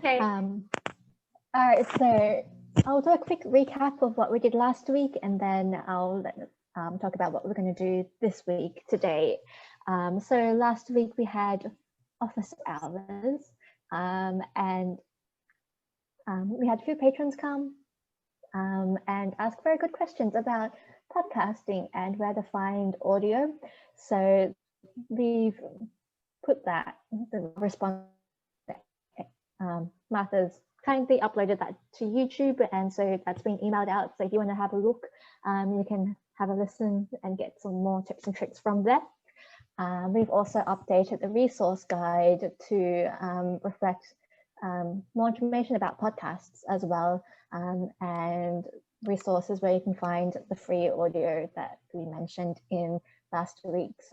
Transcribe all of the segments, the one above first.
Okay. All right, so I'll do a quick recap of what we did last week, and then I'll talk about what we're going to do this week today. So last week we had office hours, and we had a few patrons come and ask very good questions about podcasting and where to find audio. So we've put that, the response, Martha's kindly uploaded that to YouTube, and so that's been emailed out. So if you want to have a look, you can have a listen and get some more tips and tricks from there. We've also updated the resource guide to reflect more information about podcasts as well, and resources where you can find the free audio that we mentioned in last week's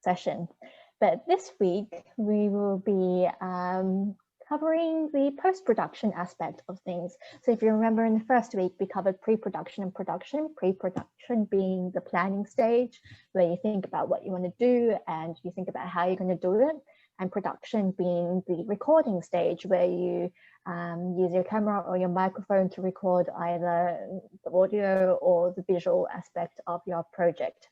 session. But this week we will be covering the post-production aspect of things. So if you remember, in the first week we covered pre-production and production, pre-production being the planning stage where you think about what you want to do and you think about how you're going to do it, and production being the recording stage where you use your camera or your microphone to record either the audio or the visual aspect of your project.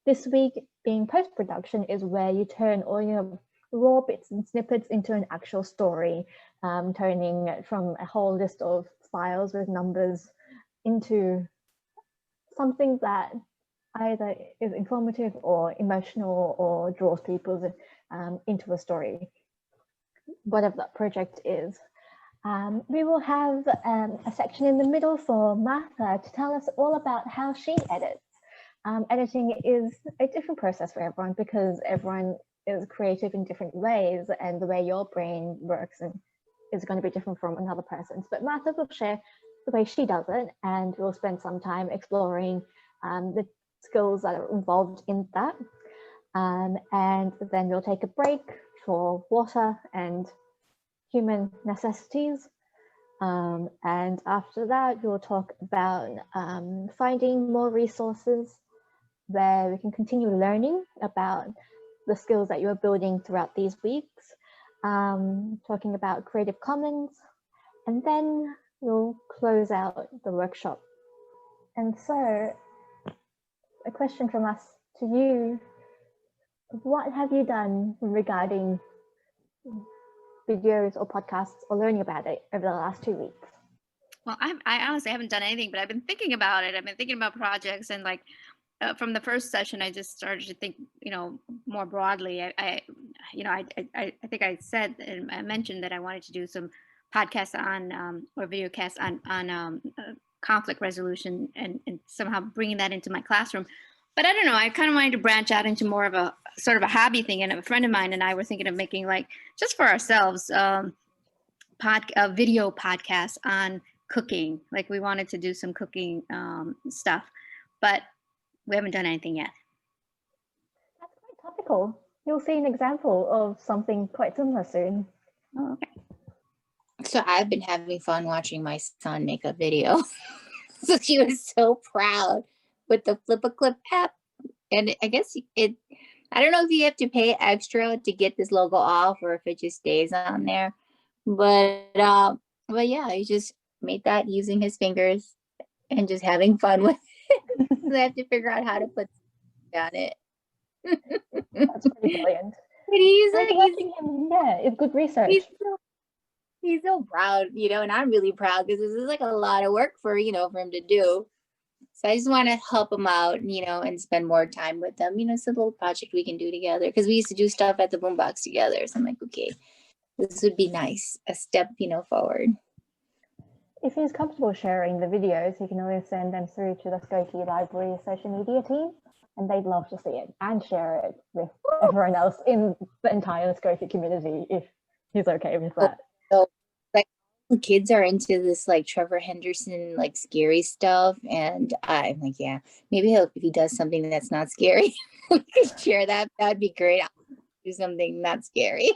This week being post-production is where you turn all your raw bits and snippets into an actual story, turning it from a whole list of files with numbers into something that either is informative or emotional or draws people into a story, whatever that project is. We will have a section in the middle for Martha to tell us all about how she edits. Editing is a different process for everyone because everyone is creative in different ways, and the way your brain works is going to be different from another person's. But Martha will share the way she does it, and we'll spend some time exploring the skills that are involved in that. And then we'll take a break for water and human necessities. And after that, we'll talk about finding more resources where we can continue learning about the skills that you're building throughout these weeks, talking about Creative Commons, and then we'll close out the workshop. And so a question from us to you: what have you done regarding videos or podcasts or learning about it over the last 2 weeks? Well, I honestly haven't done anything, but I've been thinking about it. I've been thinking about projects, and like from the first session, I just started to think, more broadly. I think I said and I mentioned that I wanted to do some podcasts on or video casts on conflict resolution and somehow bringing that into my classroom. But I don't know, I kind of wanted to branch out into more of a sort of a hobby thing. And a friend of mine and I were thinking of making, like, just for ourselves, video podcasts on cooking. Like, we wanted to do some cooking stuff, but we haven't done anything yet. That's quite topical. You'll see an example of something quite similar soon. Oh, okay. So I've been having fun watching my son make a video. So she was so proud with the Flip-a-Clip app. And I guess I don't know if you have to pay extra to get this logo off or if it just stays on there. But yeah, he just made that using his fingers and just having fun with it. So I have to figure out how to put on it. That's pretty brilliant. But he's like, yeah, it's good research. He's so proud, and I'm really proud because this is like a lot of work for him to do. So I just want to help him out, and spend more time with them. It's a little project we can do together because we used to do stuff at the Boombox together. So I'm like, okay, this would be nice, a step, forward. If he's comfortable sharing the videos, he can always send them through to the Skokie Library social media team, and they'd love to see it and share it with everyone else in the entire Skokie community if he's okay with that. So, like, the kids are into this, like, Trevor Henderson, like, scary stuff, and I'm like, yeah, maybe if he does something that's not scary, we could share that. That'd be great. I'll do something not scary.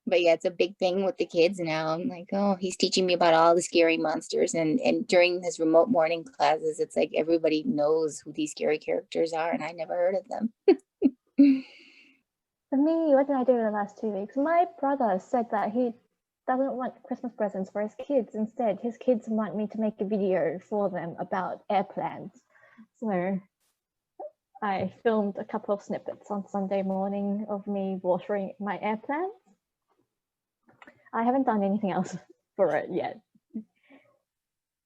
But yeah, it's a big thing with the kids now. I'm like, oh, he's teaching me about all the scary monsters. And during his remote morning classes, it's like everybody knows who these scary characters are, and I never heard of them. For me, what did I do in the last 2 weeks? My brother said that he doesn't want Christmas presents for his kids. Instead, his kids want me to make a video for them about airplanes. So I filmed a couple of snippets on Sunday morning of me watering my airplanes. I haven't done anything else for it yet.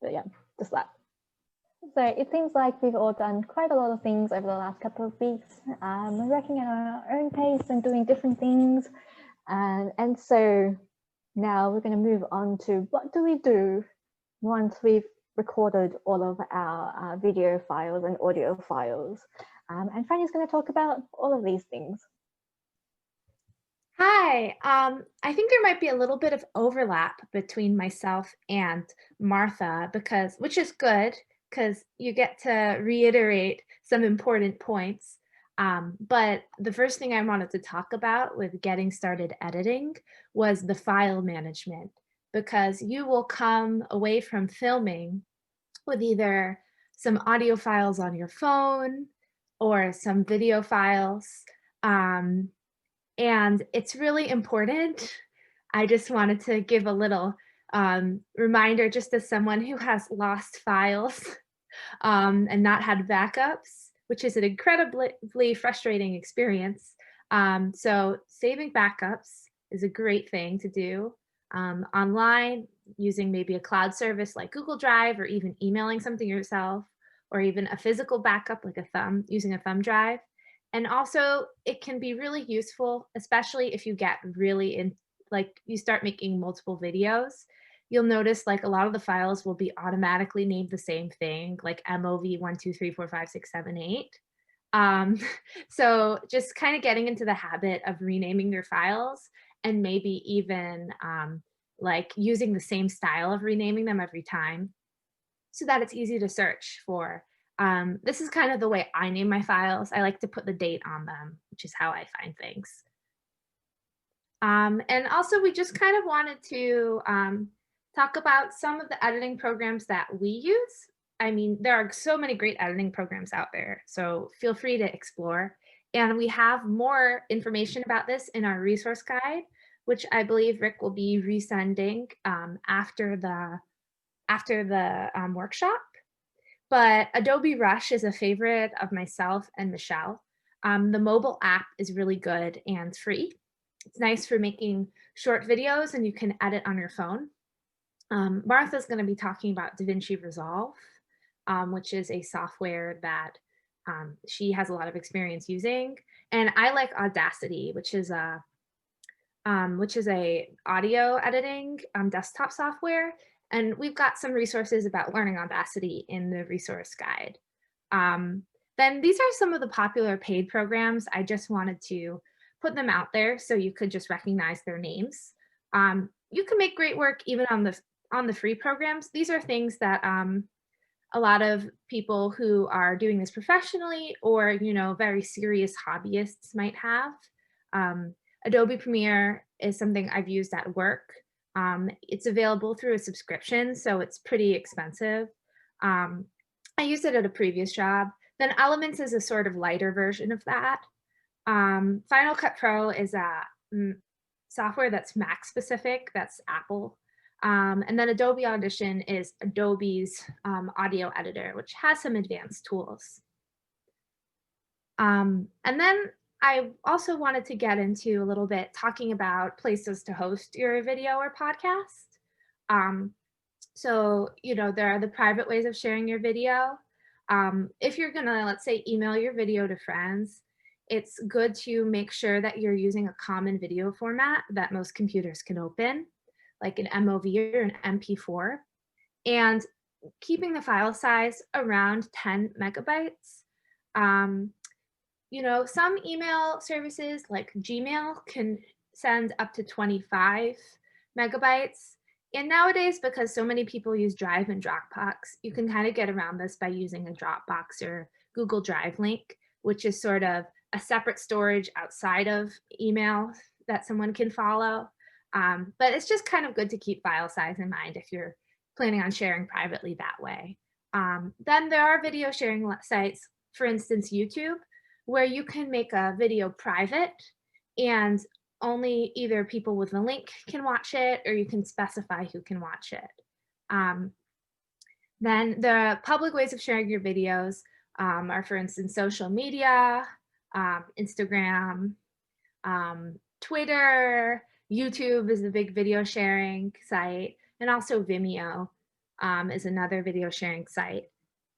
But yeah, just that. So it seems like we've all done quite a lot of things over the last couple of weeks. We're working at our own pace and doing different things. And so now we're going to move on to what do we do once we've recorded all of our video files and audio files. And Franny's going to talk about all of these things. Hi, I think there might be a little bit of overlap between myself and Martha which is good because you get to reiterate some important points. But the first thing I wanted to talk about with getting started editing was the file management, because you will come away from filming with either some audio files on your phone or some video files. And it's really important. I just wanted to give a little reminder, just as someone who has lost files and not had backups, which is an incredibly frustrating experience. So saving backups is a great thing to do online, using maybe a cloud service like Google Drive, or even emailing something yourself, or even a physical backup like using a thumb drive. And also it can be really useful, especially if you get really you start making multiple videos. You'll notice like a lot of the files will be automatically named the same thing, like MOV 1, 2, 3, 4, 5, 6, 7, 8. So just kind of getting into the habit of renaming your files, and maybe even like using the same style of renaming them every time so that it's easy to search for. This is kind of the way I name my files. I like to put the date on them, which is how I find things. And also we just kind of wanted to talk about some of the editing programs that we use. I mean, there are so many great editing programs out there, so feel free to explore. And we have more information about this in our resource guide, which I believe Rick will be resending after the workshop. But Adobe Rush is a favorite of myself and Michelle. The mobile app is really good and free. It's nice for making short videos, and you can edit on your phone. Martha's going to be talking about DaVinci Resolve, which is a software that she has a lot of experience using. And I like Audacity, which is a audio editing desktop software. And we've got some resources about learning Audacity in the resource guide. Then these are some of the popular paid programs. I just wanted to put them out there so you could just recognize their names. You can make great work even on the free programs. These are things that a lot of people who are doing this professionally, or very serious hobbyists might have. Adobe Premiere is something I've used at work. It's available through a subscription, so it's pretty expensive. I used it at a previous job. Then Elements is a sort of lighter version of that. Final Cut Pro is a software that's Mac specific, that's Apple. And then Adobe Audition is Adobe's audio editor, which has some advanced tools. And then I also wanted to get into a little bit talking about places to host your video or podcast. So, there are the private ways of sharing your video. If you're gonna, let's say, email your video to friends, it's good to make sure that you're using a common video format that most computers can open, like an MOV or an MP4, and keeping the file size around 10 megabytes. Some email services like Gmail can send up to 25 megabytes. And nowadays, because so many people use Drive and Dropbox, you can kind of get around this by using a Dropbox or Google Drive link, which is sort of a separate storage outside of email that someone can follow. But it's just kind of good to keep file size in mind if you're planning on sharing privately that way. Then there are video sharing sites, for instance, YouTube, where you can make a video private and only either people with the link can watch it, or you can specify who can watch it. Then the public ways of sharing your videos are, for instance, social media, Instagram, Twitter, YouTube is a big video sharing site, and also Vimeo is another video sharing site.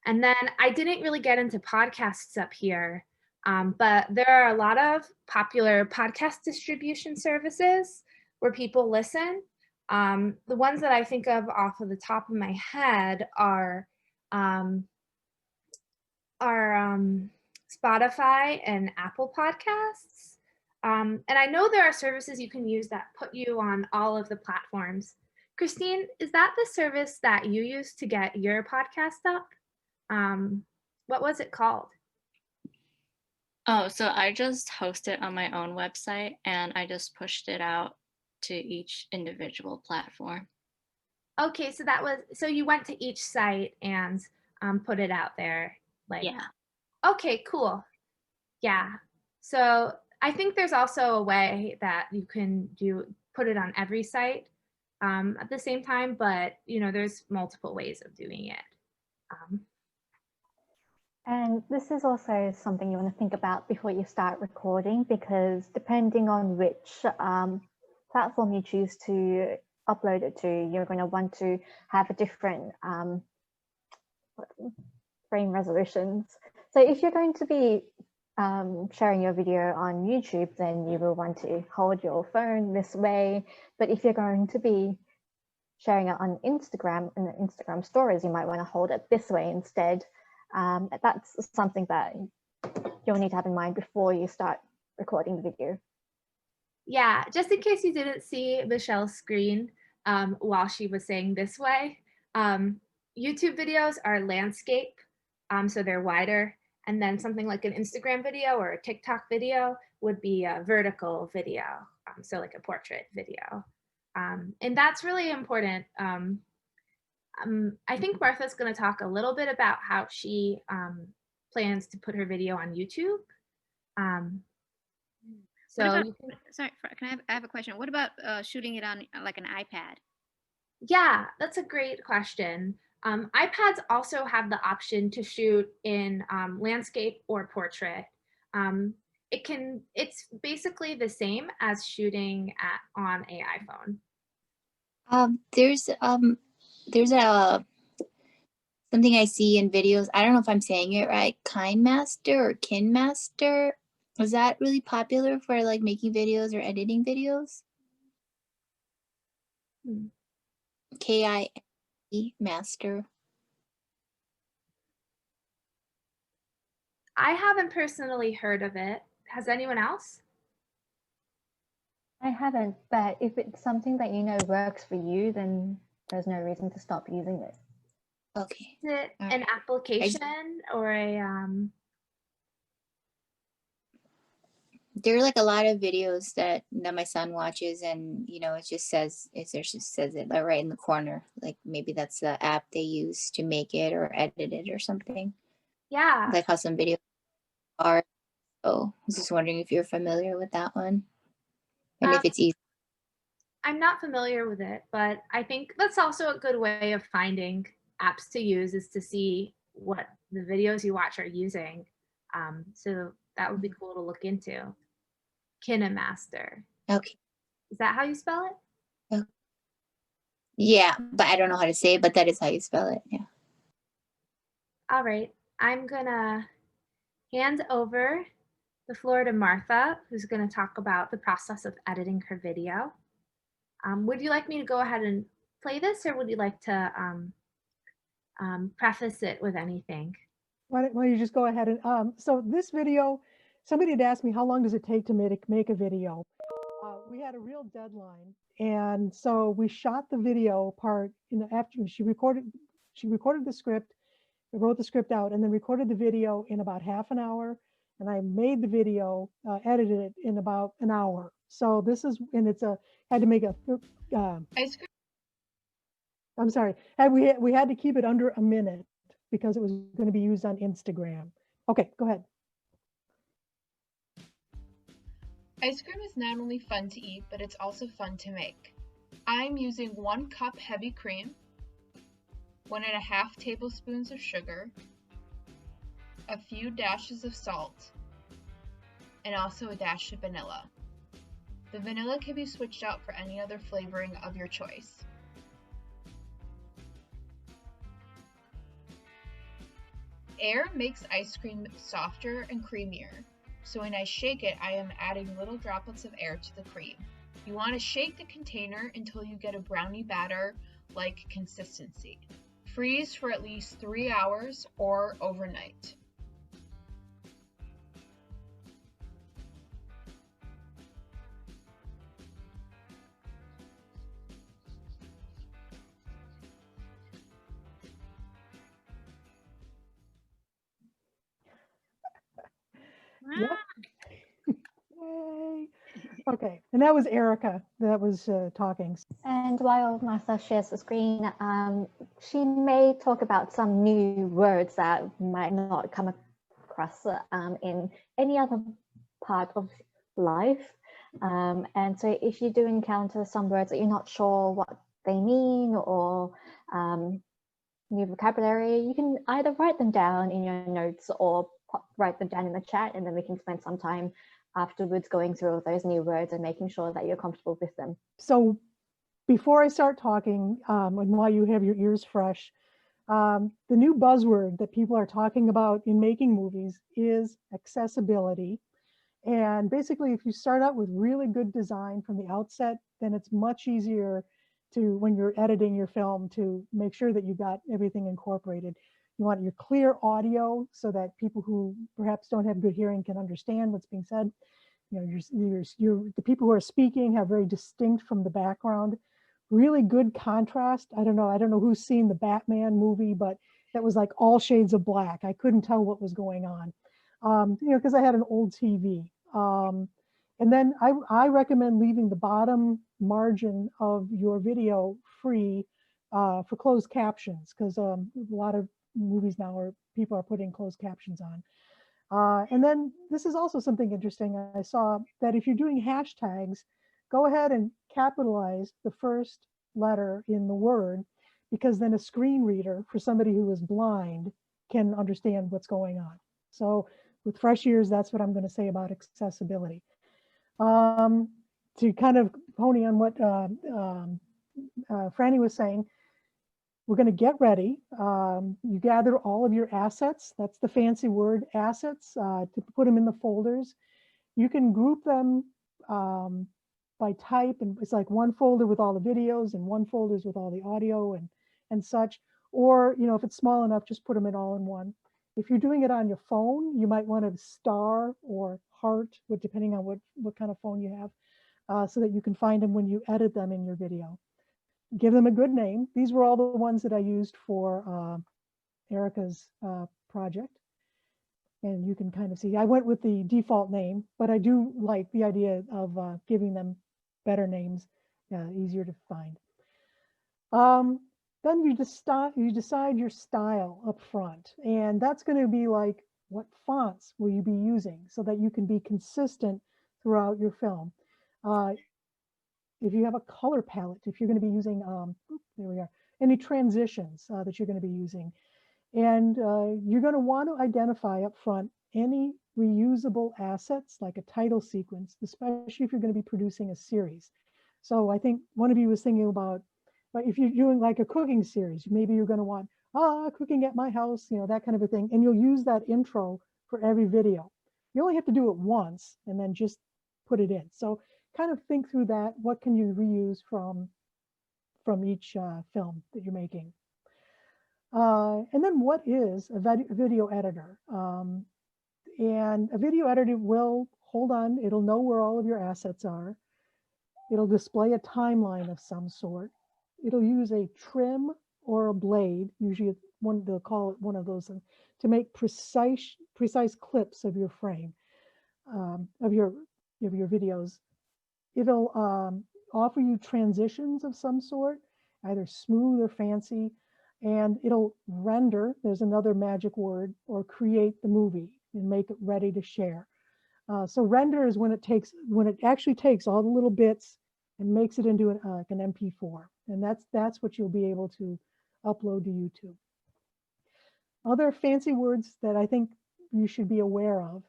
And then I didn't really get into podcasts up here, but there are a lot of popular podcast distribution services where people listen. The ones that I think of off of the top of my head are Spotify and Apple Podcasts. And I know there are services you can use that put you on all of the platforms. Christine, is that the service that you use to get your podcast up? What was it called? Oh, so I just host it on my own website and I just pushed it out to each individual platform. Okay, so that was, so you went to each site and put it out there. Like, Yeah. okay, cool. Yeah. So I think there's also a way that you can put it on every site at the same time, but you know, there's multiple ways of doing it. And this is also something you want to think about before you start recording, because depending on which platform you choose to upload it to, you're going to want to have a different frame resolutions. So if you're going to be sharing your video on YouTube, then you will want to hold your phone this way. But if you're going to be sharing it on Instagram and the Instagram stories, you might want to hold it this way instead. That's something that you'll need to have in mind before you start recording the video. Yeah, just in case you didn't see Michelle's screen while she was saying this way, YouTube videos are landscape, so they're wider, and then something like an Instagram video or a TikTok video would be a vertical video, so like a portrait video. And that's really important. I think Martha's going to talk a little bit about how she plans to put her video on YouTube. So What about, sorry, I have a question. What about shooting it on like an iPad? Yeah, that's a great question. iPads also have the option to shoot in landscape or portrait. It's basically the same as shooting on an iPhone. There's a something I see in videos. I don't know if I'm saying it right. KineMaster or KinMaster. Is that really popular for like making videos or editing videos? K-I-N-E Master. I haven't personally heard of it. Has anyone else? I haven't, but if it's something that you know works for you, then there's no reason to stop using it. Okay. Is it All an right. application or a There are like a lot of videos that my son watches, and you know, it just says it like right in the corner. Like maybe that's the app they use to make it or edit it or something. Yeah. Like how some videos are. So I was just wondering if you're familiar with that one. And if it's easy. I'm not familiar with it, but I think that's also a good way of finding apps to use, is to see what the videos you watch are using. So that would be cool to look into. KineMaster. Okay. Is that how you spell it? Yeah, but I don't know how to say it, but that is how you spell it. Yeah. All right. I'm gonna hand over the floor to Martha, who's gonna talk about the process of editing her video. Would you like me to go ahead and play this, or would you like to preface it with anything? Why don't you just go ahead and, so this video, somebody had asked me, how long does it take to make a video? We had a real deadline. And so we shot the video part in the afternoon. She recorded the script, wrote the script out, and then recorded the video in about half an hour. And I made the video, edited it in about an hour. So this is, and had to make a, I'm sorry, we had to keep it under a minute because it was going to be used on Instagram. Okay, go ahead. Ice cream is not only fun to eat, but it's also fun to make. I'm using 1 cup heavy cream, 1.5 tablespoons of sugar, a few dashes of salt, and also a dash of vanilla. The vanilla can be switched out for any other flavoring of your choice. Air makes ice cream softer and creamier, so when I shake it, I am adding little droplets of air to the cream. You want to shake the container until you get a brownie batter-like consistency. Freeze for at least 3 hours or overnight. Yep. Yay. Okay, and that was Erica that was talking. And while Martha shares the screen, she may talk about some new words that might not come across in any other part of life. And so if you do encounter some words that you're not sure what they mean or new vocabulary, you can either write them down in your notes or write them down in the chat, and then we can spend some time afterwards going through those new words and making sure that you're comfortable with them. So before I start talking, and while you have your ears fresh, the new buzzword that people are talking about in making movies is accessibility. And basically, if you start out with really good design from the outset, then it's much easier to, when you're editing your film, to make sure that you got everything incorporated. You want your clear audio so that people who perhaps don't have good hearing can understand what's being said. You know, the people who are speaking have very distinct from the background. Really good contrast. I don't know who's seen the Batman movie, but that was like all shades of black. I couldn't tell what was going on, you know, because I had an old TV. And then I recommend leaving the bottom margin of your video free for closed captions, because a lot of movies now people are putting closed captions on. And then this is also something interesting. I saw that if you're doing hashtags, go ahead and capitalize the first letter in the word, because then a screen reader for somebody who is blind can understand what's going on. So with fresh ears, that's what I'm going to say about accessibility. To kind of pony on what Franny was saying, we're going to get ready. You gather all of your assets. That's the fancy word, assets, to put them in the folders. You can group them by type, and it's like one folder with all the videos and one folders with all the audio and such. Or, you know, if it's small enough, just put them in all in one. If you're doing it on your phone, you might want to star or heart, depending on what kind of phone you have, so that you can find them when you edit them in your video. Give them a good name. These were all the ones that I used for Erica's project. And you can kind of see, I went with the default name, but I do like the idea of giving them better names, easier to find. Then you decide your style up front, and that's going to be like, what fonts will you be using so that you can be consistent throughout your film. If you have a color palette, if you're going to be using, there we are, any transitions that you're going to be using. And you're going to want to identify up front any reusable assets, like a title sequence, especially if you're going to be producing a series. So I think one of you was thinking about, if you're doing like a cooking series, maybe you're going to want, cooking at my house, you know, that kind of a thing. And you'll use that intro for every video. You only have to do it once and then just put it in. So kind of think through that. What can you reuse from each film that you're making? And then what is a video editor? And a video editor will, hold on, it'll know where all of your assets are. It'll display a timeline of some sort. It'll use a trim or a blade, usually they'll call it one of those, to make precise clips of your frame, of your videos. It'll offer you transitions of some sort, either smooth or fancy, and it'll render, there's another magic word, or create the movie and make it ready to share. So render is when it actually takes all the little bits and makes it into like an MP4, and that's what you'll be able to upload to YouTube. Other fancy words that I think you should be aware of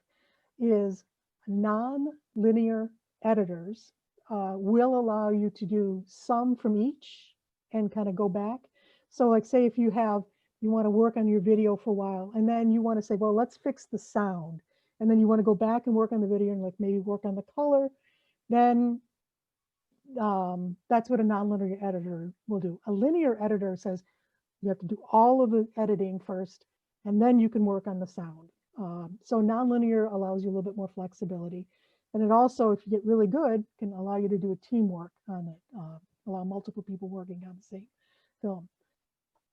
is non-linear editors will allow you to do some from each and kind of go back. So like say if you want to work on your video for a while and then you want to say, well, let's fix the sound. And then you want to go back and work on the video and like maybe work on the color, then that's what a nonlinear editor will do. A linear editor says you have to do all of the editing first, and then you can work on the sound. So nonlinear allows you a little bit more flexibility. And it also, if you get really good, can allow you to do a teamwork on it, allow multiple people working on the same film.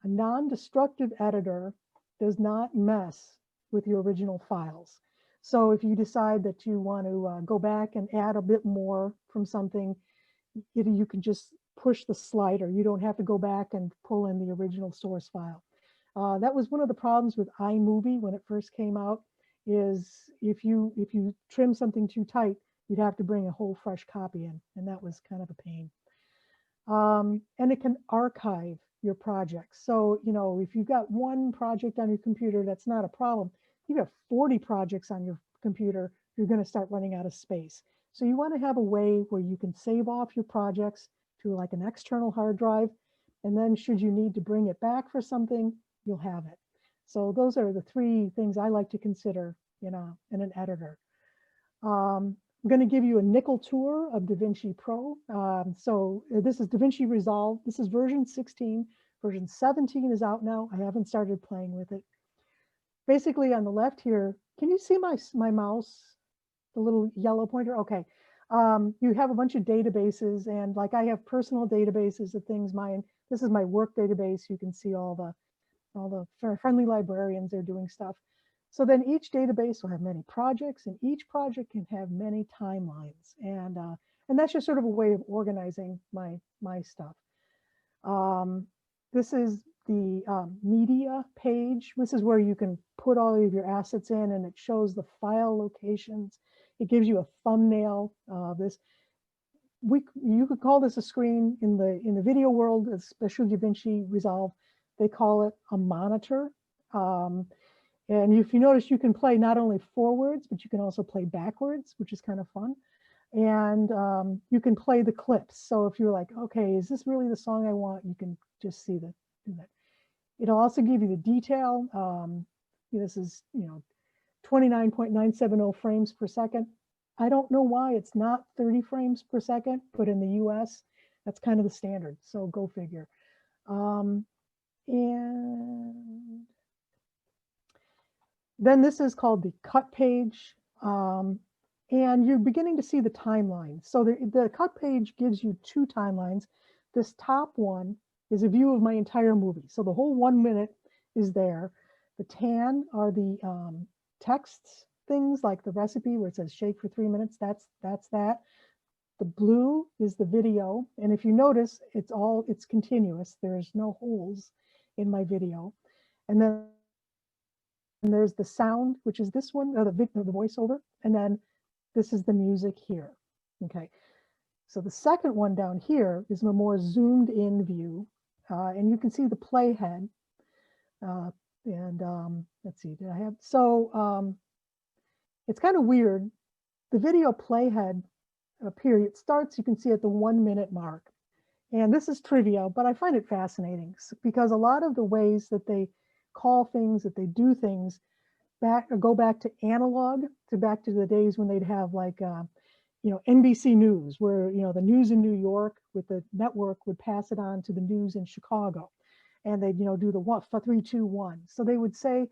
A non-destructive editor does not mess with your original files. So if you decide that you want to go back and add a bit more from something, you can just push the slider. You don't have to go back and pull in the original source file. That was one of the problems with iMovie when it first came out, is if you trim something too tight, you'd have to bring a whole fresh copy in, and that was kind of a pain. And it can archive your projects. So, you know, if you've got one project on your computer, that's not a problem. If you have 40 projects on your computer, you're going to start running out of space. So you want to have a way where you can save off your projects to like an external hard drive. And then should you need to bring it back for something, you'll have it. So those are the three things I like to consider, you know, in an editor. I'm going to give you a nickel tour of DaVinci Pro. So this is DaVinci Resolve. This is version 16. Version 17 is out now. I haven't started playing with it. Basically on the left here, can you see my mouse, the little yellow pointer? Okay. You have a bunch of databases, and like I have personal databases of things. This is my work database. You can see all the friendly librarians are doing stuff. So then each database will have many projects, and each project can have many timelines. And that's just sort of a way of organizing my stuff. This is the media page. This is where you can put all of your assets in, and it shows the file locations. It gives you a thumbnail of this. You could call this a screen in the video world, especially DaVinci Resolve. They call it a monitor. And if you notice, you can play not only forwards, but you can also play backwards, which is kind of fun. And you can play the clips. So if you're like, okay, is this really the song I want? You can just do that. It'll also give you the detail. This is, 29.970 frames per second. I don't know why it's not 30 frames per second, but in the US, that's kind of the standard. So go figure. And then this is called the cut page. And you're beginning to see the timeline. So the cut page gives you two timelines. This top one is a view of my entire movie. So the whole 1 minute is there. The tan are the texts, things like the recipe where it says shake for 3 minutes. That's that. The blue is the video. And if you notice, it's continuous. There's no holes in my video. And then there's the sound, which is this one, or the voiceover. And then this is the music here. Okay. So the second one down here is a more zoomed in view. And you can see the playhead. Let's see, did I have, so it's kind of weird. The video playhead period starts, you can see at the 1 minute mark. And this is trivia, but I find it fascinating because a lot of the ways that they call things, that they do things, go back to analog, back to the days when they'd have like, NBC News, where, the news in New York with the network would pass it on to the news in Chicago. And they'd, do the 3, 2, 1. So they would say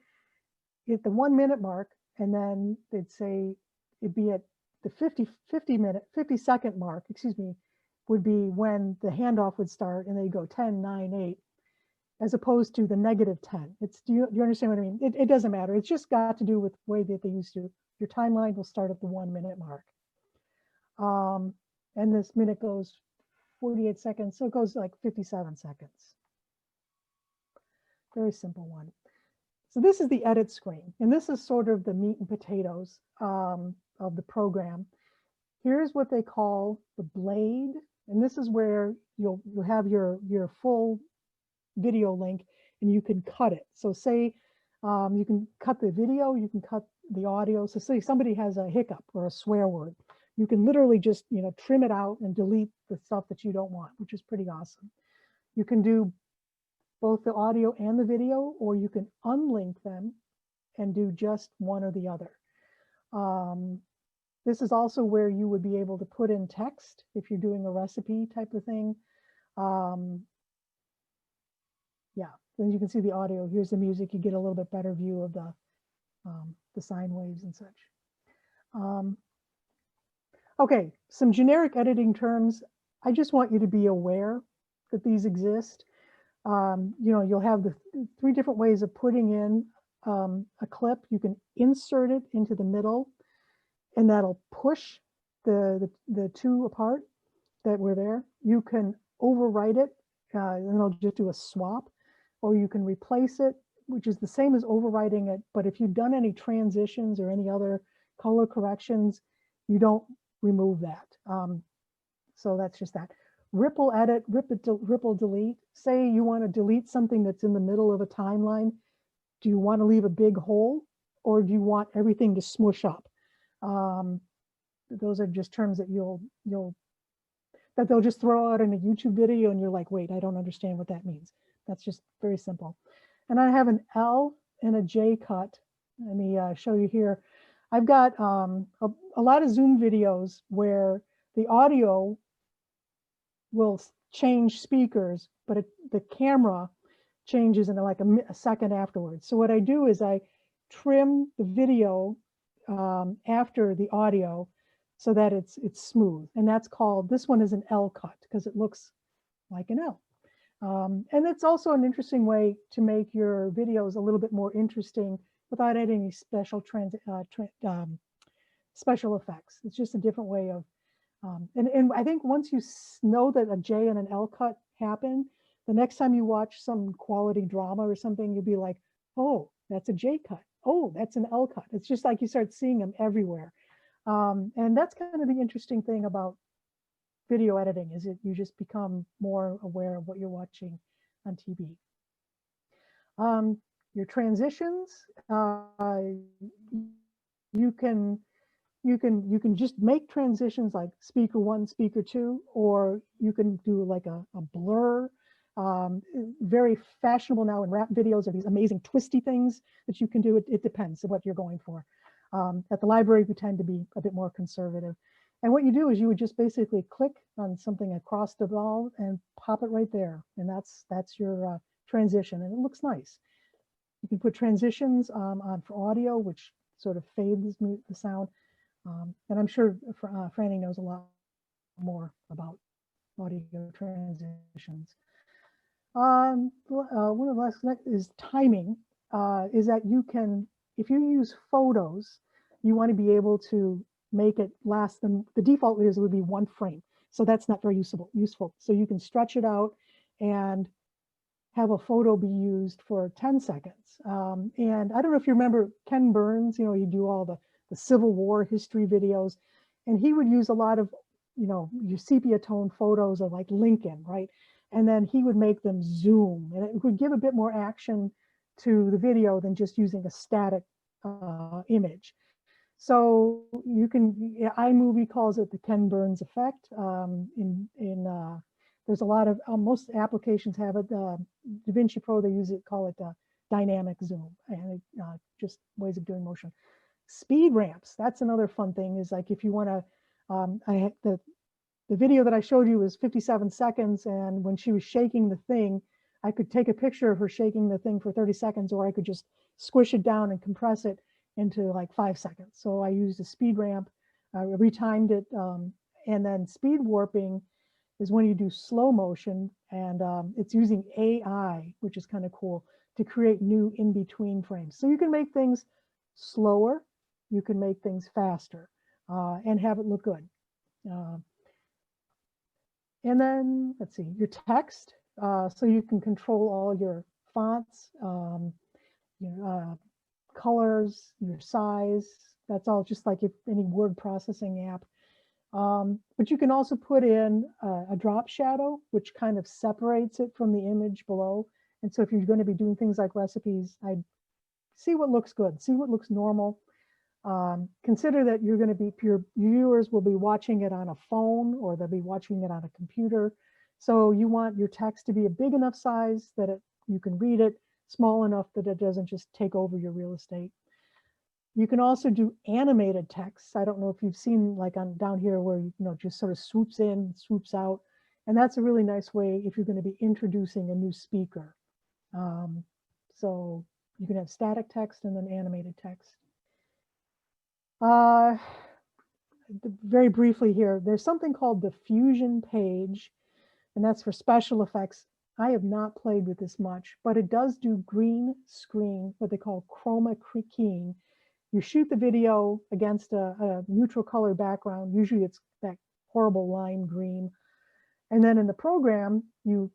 at the 1 minute mark, and then they'd say it'd be at the 50 second mark, would be when the handoff would start, and they'd go 10, 9, 8, as opposed to the -10. Do you understand what I mean? It doesn't matter. It's just got to do with the way that they used to. Your timeline will start at the 1 minute mark. And this minute goes 48 seconds, so it goes like 57 seconds. Very simple one. So this is the edit screen, and this is sort of the meat and potatoes of the program. Here's what they call the blade. And this is where you'll have your full video link and you can cut it. So say you can cut the video, you can cut the audio. So say somebody has a hiccup or a swear word, you can literally just, you know, trim it out and delete the stuff that you don't want, which is pretty awesome. You can do both the audio and the video, or you can unlink them and do just one or the other. This is also where you would be able to put in text if you're doing a recipe type of thing. Yeah, then you can see the audio. Here's the music. You get a little bit better view of the sine waves and such. Okay, some generic editing terms. I just want you to be aware that these exist. You know, you'll have the 3 different ways of putting in a clip. You can insert it into the middle, and that'll push the 2 apart that were there. You can overwrite it, and it'll just do a swap, or you can replace it, which is the same as overwriting it. But if you've done any transitions or any other color corrections, you don't remove that. So that's just that. Ripple edit, ripple delete. Say you want to delete something that's in the middle of a timeline. Do you want to leave a big hole, or do you want everything to smush up? Those are just terms that that they'll just throw out in a YouTube video, and you're like, wait, I don't understand what that means. That's just very simple. And I have an L and a J cut. Let me show you here. I've got a lot of Zoom videos where the audio will change speakers, but the camera changes in like a second afterwards. So what I do is I trim the video after the audio so that it's smooth. And that's called, this one is an L cut because it looks like an L. And it's also an interesting way to make your videos a little bit more interesting without adding any special special effects. It's just a different way of, and I think once you know that a J and an L cut happen, the next time you watch some quality drama or something, you'll be like, oh, that's a J cut. Oh, that's an L cut. It's just like you start seeing them everywhere. And that's kind of the interesting thing about video editing, is that you just become more aware of what you're watching on TV. Your transitions, you can just make transitions like speaker 1, speaker 2, or you can do like a blur. Very fashionable now in rap videos are these amazing twisty things that you can do. It depends on what you're going for. At the library, we tend to be a bit more conservative. And what you do is you would just basically click on something across the wall and pop it right there. And that's your transition, and it looks nice. You can put transitions on for audio, which sort of fades the sound. And I'm sure Franny knows a lot more about audio transitions. One of the last is timing, is that you can, if you use photos, you want to be able to make it last them. The default is would be 1 frame. So that's not very useful. So you can stretch it out and have a photo be used for 10 seconds. And I don't know if you remember Ken Burns, you know, he do all the Civil War history videos, and he would use a lot of, you know, your sepia tone photos of like Lincoln, right? And then he would make them zoom, and it would give a bit more action to the video than just using a static image. So you can, iMovie calls it the Ken Burns effect. There's a lot of, most applications have it. DaVinci Pro, they use it, call it dynamic zoom, and just ways of doing motion. Speed ramps, that's another fun thing, is like if you want to, the video that I showed you was 57 seconds, and when she was shaking the thing, I could take a picture of her shaking the thing for 30 seconds, or I could just squish it down and compress it into like 5 seconds. So I used a speed ramp, retimed it, and then speed warping is when you do slow motion, and it's using AI, which is kind of cool, to create new in-between frames. So you can make things slower, you can make things faster, and have it look good. And then, let's see, your text. So you can control all your fonts, colors, your size. That's all just like if any word processing app. But you can also put in a drop shadow, which kind of separates it from the image below. And so if you're going to be doing things like recipes, I'd see what looks good, see what looks normal. Consider that you're going to be, your viewers will be watching it on a phone or they'll be watching it on a computer. So you want your text to be a big enough size that you can read it, small enough that it doesn't just take over your real estate. You can also do animated text. I don't know if you've seen like on down here where you know just sort of swoops in, swoops out. And that's a really nice way if you're going to be introducing a new speaker. So you can have static text and then animated text. Very briefly here, there's something called the Fusion page, and that's for special effects. I have not played with this much, but it does do green screen, what they call chroma keying. You shoot the video against a neutral color background. Usually it's that horrible lime green. And then in the program, you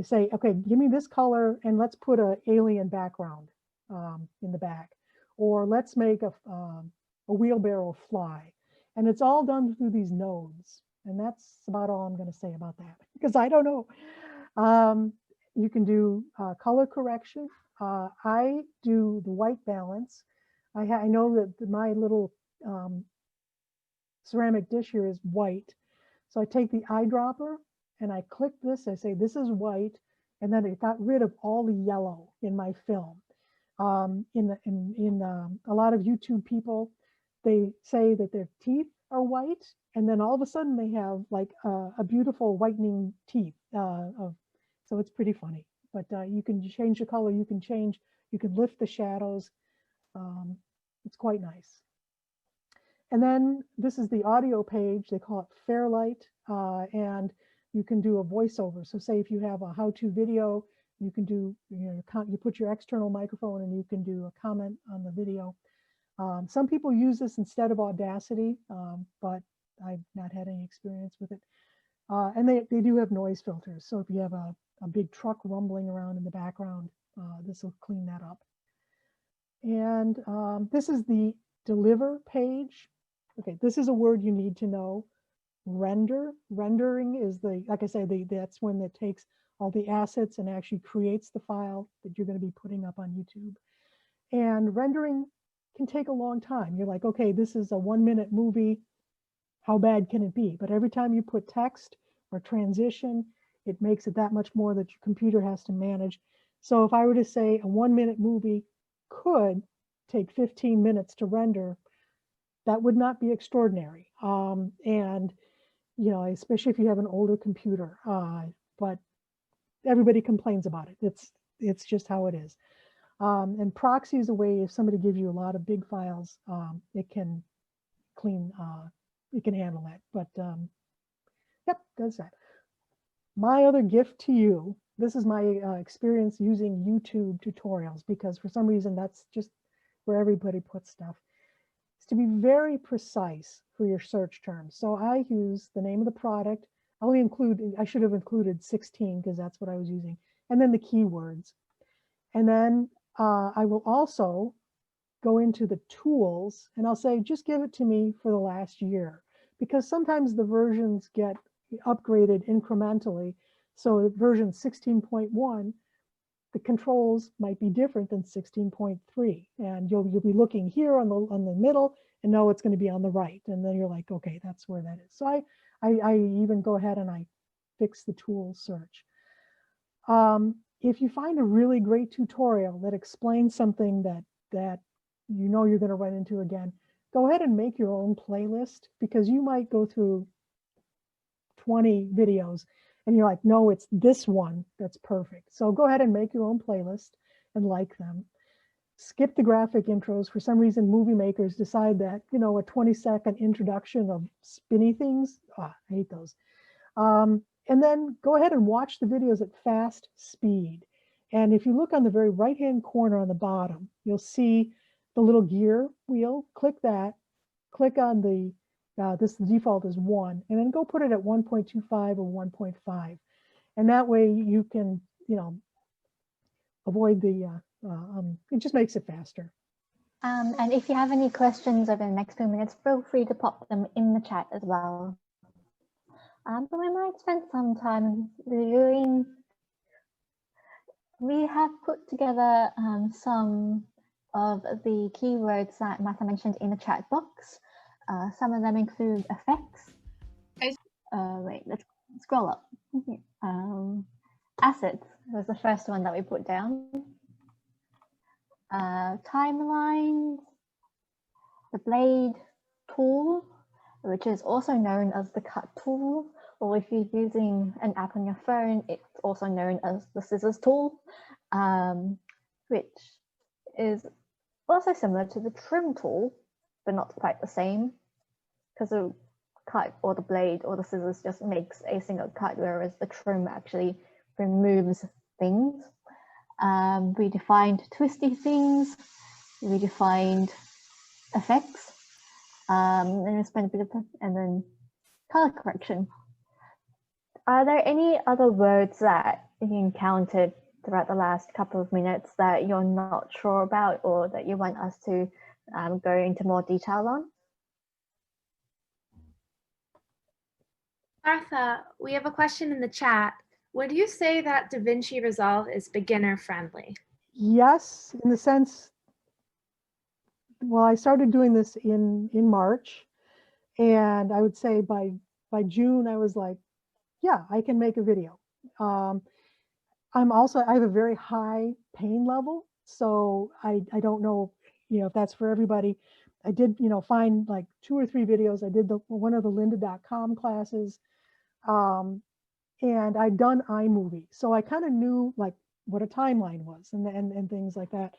say, okay, give me this color and let's put an alien background in the back. Or let's make a wheelbarrow fly. And it's all done through these nodes. And that's about all I'm going to say about that, because I don't know. You can do color correction. I do the white balance. I know that my little ceramic dish here is white. So I take the eyedropper and I click this. I say, this is white. And then it got rid of all the yellow in my film. In a lot of YouTube people, they say that their teeth are white, and then all of a sudden they have like a beautiful whitening teeth. So it's pretty funny. But you can change the color. You can lift the shadows. It's quite nice. And then this is the audio page. They call it Fairlight, and you can do a voiceover. So say if you have a how-to video, you can do, you put your external microphone and you can do a comment on the video. Some people use this instead of Audacity, but I've not had any experience with it. And they do have noise filters. So if you have a big truck rumbling around in the background, this will clean that up. And this is the deliver page. Okay, this is a word you need to know. Render. Rendering is like I said, that's when it takes all the assets and actually creates the file that you're going to be putting up on YouTube. And rendering can take a long time. You're like, okay, this is a 1-minute movie. How bad can it be? But every time you put text or transition, it makes it that much more that your computer has to manage. So if I were to say a 1-minute movie could take 15 minutes to render, that would not be extraordinary. And, especially if you have an older computer, but everybody complains about it. It's just how it is. And proxy is a way, if somebody gives you a lot of big files, it can handle that. But yep, does that. My other gift to you, this is my experience using YouTube tutorials, because for some reason that's just where everybody puts stuff, is to be very precise for your search terms. So I use the name of the product. I should have included 16 because that's what I was using. And then the keywords. And then I will also go into the tools and I'll say, just give it to me for the last year, because sometimes the versions get upgraded incrementally. So version 16.1, the controls might be different than 16.3. And you'll be looking here on the middle and know it's going to be on the right. And then you're like, okay, that's where that is. So I even go ahead and I fix the tool search. If you find a really great tutorial that explains something that you're going to run into again, go ahead and make your own playlist, because you might go through 20 videos and you're like, no, it's this one that's perfect. So go ahead and make your own playlist and like them. Skip the graphic intros. For some reason, movie makers decide that, a 20-second introduction of spinny things, I hate those. And then go ahead and watch the videos at fast speed. And if you look on the very right-hand corner on the bottom, you'll see the little gear wheel. Click that. Click on the default is 1, and then go put it at 1.25 or 1.5. And that way you can, avoid the it just makes it faster. And if you have any questions over the next few minutes, feel free to pop them in the chat as well. But we might spend some time reviewing. We have put together some of the keywords that Martha mentioned in the chat box. Some of them include effects. Wait, let's scroll up. Assets was the first one that we put down. Timelines, the blade tool, which is also known as the cut tool, or if you're using an app on your phone, it's also known as the scissors tool, which is also similar to the trim tool, but not quite the same, because the cut or the blade or the scissors just makes a single cut, whereas the trim actually removes things. We defined twisty things, we defined effects, and we spent a bit of time, and then color correction. Are there any other words that you encountered throughout the last couple of minutes that you're not sure about or that you want us to go into more detail on? Martha, we have a question in the chat. Would you say that DaVinci Resolve is beginner friendly? Yes, in the sense, well, I started doing this in March, and I would say by June, I was like, yeah, I can make a video. I have a very high pain level, so I don't know, if that's for everybody. I did, find like 2 or 3 videos. I did one of the lynda.com classes, and I'd done iMovie, so I kind of knew like what a timeline was and things like that.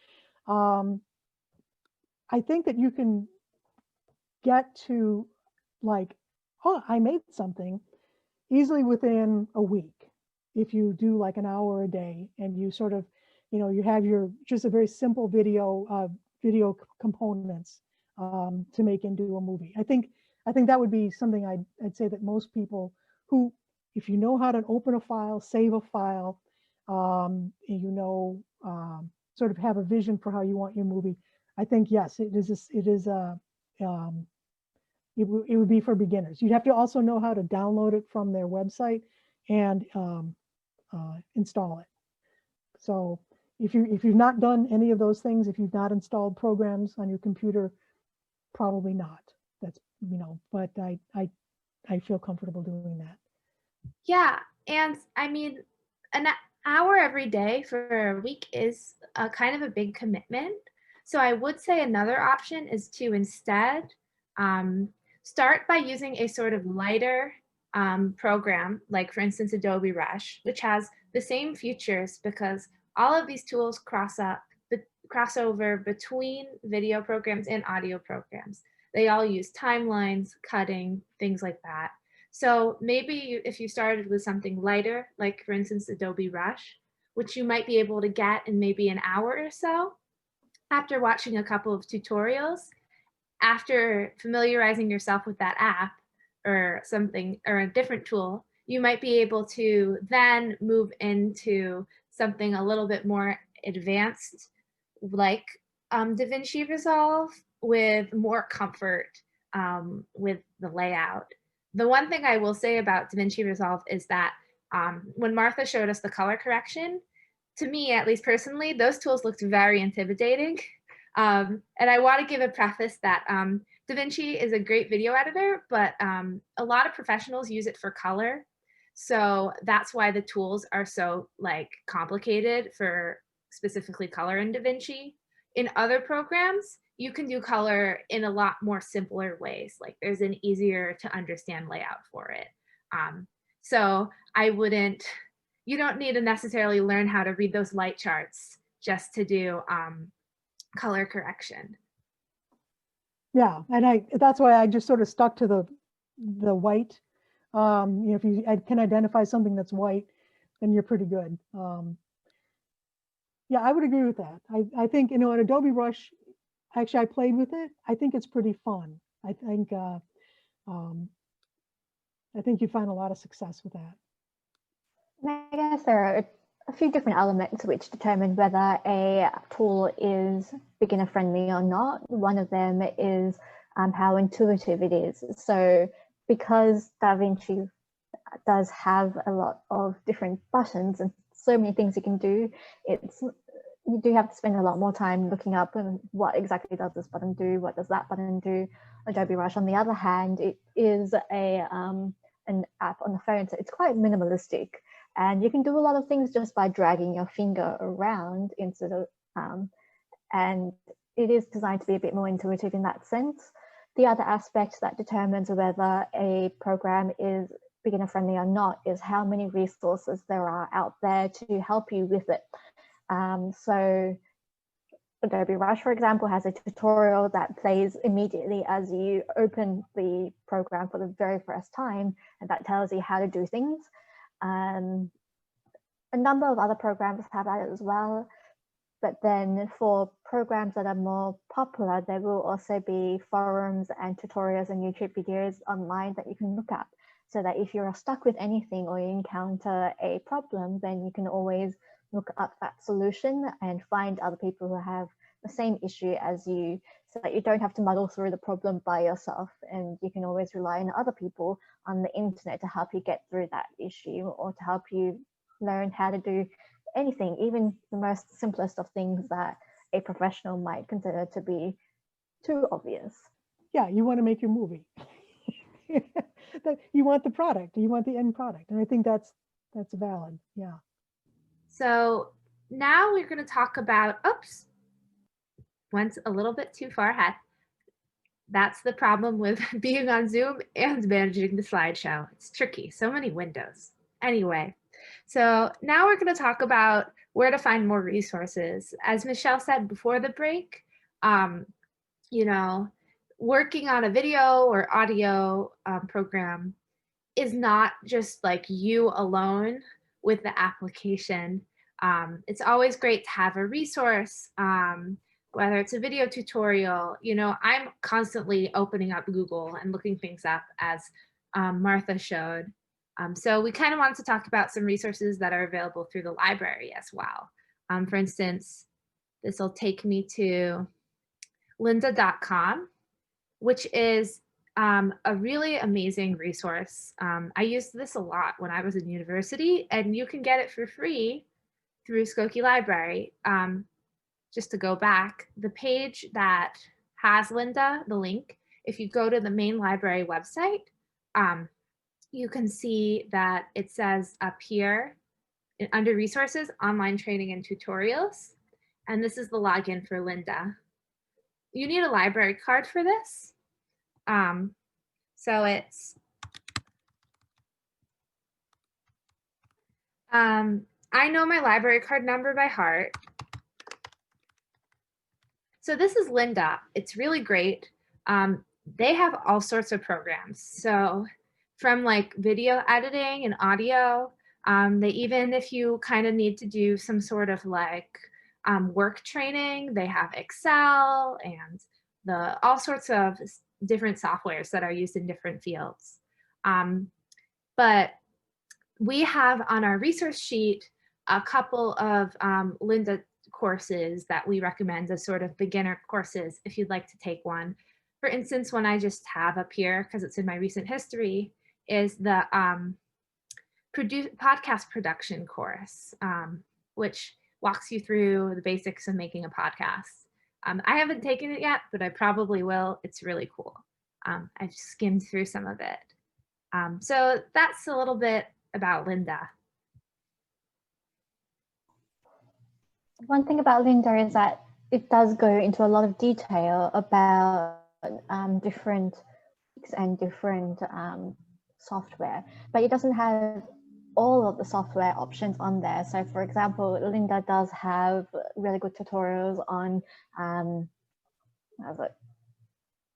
I think that you can get to like, oh, I made something easily within a week if you do like an hour a day and you sort of, you have just a very simple video components to make into a movie. I think that would be something I'd say that most people who, if you know how to open a file, save a file, sort of have a vision for how you want your movie, I think yes, it would be for beginners. You'd have to also know how to download it from their website and install it. So if you've not done any of those things, if you've not installed programs on your computer, probably not. That's, but I feel comfortable doing that. Yeah, and I mean, an hour every day for a week is a kind of a big commitment. So I would say another option is to instead start by using a sort of lighter program, like for instance, Adobe Rush, which has the same features because all of these tools cross over between video programs and audio programs. They all use timelines, cutting, things like that. So maybe if you started with something lighter, like for instance, Adobe Rush, which you might be able to get in maybe an hour or so, after watching a couple of tutorials, after familiarizing yourself with that app or something, or a different tool, you might be able to then move into something a little bit more advanced, like DaVinci Resolve, with more comfort with the layout. The one thing I will say about DaVinci Resolve is that when Martha showed us the color correction, to me, at least personally, those tools looked very intimidating. And I want to give a preface that DaVinci is a great video editor, but a lot of professionals use it for color. So that's why the tools are so complicated for specifically color in DaVinci. In other programs, you can do color in a lot more simpler ways. Like there's an easier to understand layout for it. So you don't need to necessarily learn how to read those light charts just to do color correction. Yeah, and that's why I just sort of stuck to the white. If you can identify something that's white, then you're pretty good. Yeah, I would agree with that. I think, in Adobe Rush, actually I played with it. I think it's pretty fun. I think you'd find a lot of success with that. I guess there are a few different elements which determine whether a tool is beginner friendly or not. One of them is how intuitive it is. So because DaVinci does have a lot of different buttons and so many things you can do, you do have to spend a lot more time looking up and what exactly does this button do, what does that button do. Adobe Rush, on the other hand, it is an app on the phone, so it's quite minimalistic, and you can do a lot of things just by dragging your finger around instead of and it is designed to be a bit more intuitive in that sense. The other aspect that determines whether a program is beginner friendly or not is how many resources there are out there to help you with it. So Adobe Rush, for example, has a tutorial that plays immediately as you open the program for the very first time, and that tells you how to do things. A number of other programs have that as well, but then for programs that are more popular, there will also be forums and tutorials and YouTube videos online that you can look at, so that if you're stuck with anything or you encounter a problem, then you can always look up that solution and find other people who have the same issue as you, so that you don't have to muddle through the problem by yourself, and you can always rely on other people on the internet to help you get through that issue or to help you learn how to do anything, even the most simplest of things that a professional might consider to be too obvious. Yeah, you want to make your movie. You want the product, you want the end product, and I think that's valid. Yeah. So now we're going to talk about, oops, went a little bit too far ahead. That's the problem with being on Zoom and managing the slideshow. It's tricky, so many windows. Anyway, so now we're going to talk about where to find more resources. As Michelle said before the break, you know, working on a video or audio program is not just like you alone with the application. It's always great to have a resource, whether it's a video tutorial. You know, I'm constantly opening up Google and looking things up, as Martha showed. So we kind of wanted to talk about some resources that are available through the library as well. For instance, this will take me to lynda.com, which is a really amazing resource. I used this a lot when I was in university, and you can get it for free through Skokie Library. Just to go back, the page that has Lynda, the link, if you go to the main library website, you can see that it says up here under resources, online training and tutorials. And this is the login for Lynda. You need a library card for this. So it's, I know my library card number by heart. So this is Lynda. It's really great. They have all sorts of programs. So from like video editing and audio, they even, if you kind of need to do some sort of like work training, they have Excel and all sorts of different softwares that are used in different fields. But we have on our resource sheet a couple of Lynda courses that we recommend as sort of beginner courses if you'd like to take one. For instance, one I just have up here because it's in my recent history is the podcast production course, which walks you through the basics of making a podcast. I haven't taken it yet, but I probably will. It's really cool. I've skimmed through some of it. So that's a little bit about Lynda. One thing about Lynda is that it does go into a lot of detail about different and different software, but it doesn't have all of the software options on there. So for example, Lynda does have really good tutorials on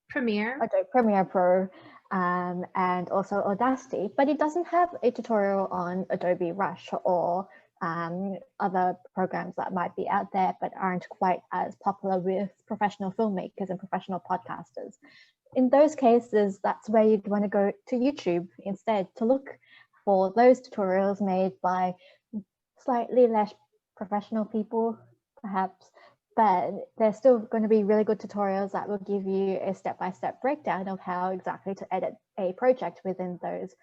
Premiere. Adobe Premiere Pro and also Audacity, but it doesn't have a tutorial on Adobe Rush or other programs that might be out there but aren't quite as popular with professional filmmakers and professional podcasters. In those cases, that's where you'd want to go to YouTube instead to look for those tutorials made by slightly less professional people, perhaps, but there's still going to be really good tutorials that will give you a step-by-step breakdown of how exactly to edit a project within those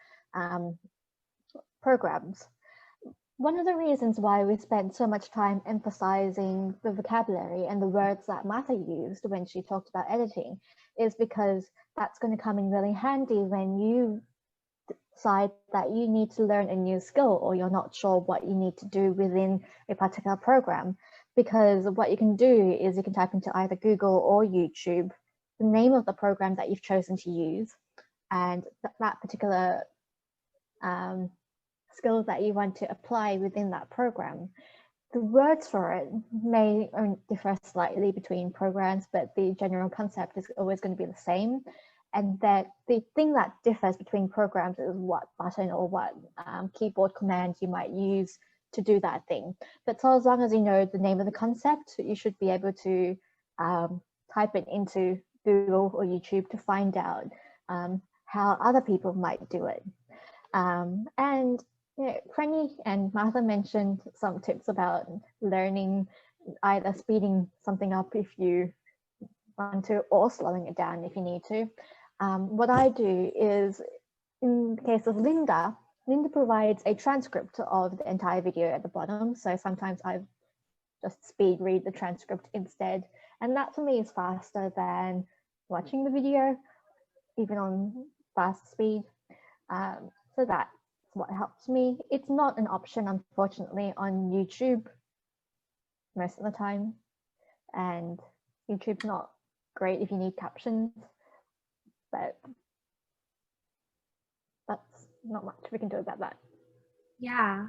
programs. One of the reasons why we spent so much time emphasizing the vocabulary and the words that Martha used when she talked about editing is because that's going to come in really handy when you decide that you need to learn a new skill or you're not sure what you need to do within a particular program. Because what you can do is you can type into either Google or YouTube the name of the program that you've chosen to use and that particular skill that you want to apply within that program. The words for it may differ slightly between programs, but the general concept is always going to be the same. And that the thing that differs between programs is what button or what keyboard command you might use to do that thing. But so as long as you know the name of the concept, you should be able to type it into Google or YouTube to find out how other people might do it. And you know, Franny and Martha mentioned some tips about learning, either speeding something up if you want to, or slowing it down if you need to. What I do is, in the case of Linda provides a transcript of the entire video at the bottom. So sometimes I just speed read the transcript instead. And that for me is faster than watching the video, even on fast speed. So that's what helps me. It's not an option, unfortunately, on YouTube most of the time. And YouTube's not great if you need captions, but that's not much we can do about that. Yeah.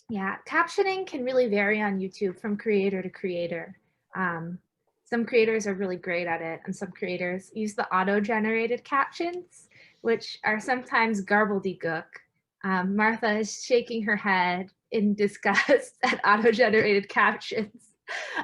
Yeah, captioning can really vary on YouTube from creator to creator. Some creators are really great at it, and some creators use the auto-generated captions, which are sometimes garbledy-gook. Martha is shaking her head in disgust at auto-generated captions.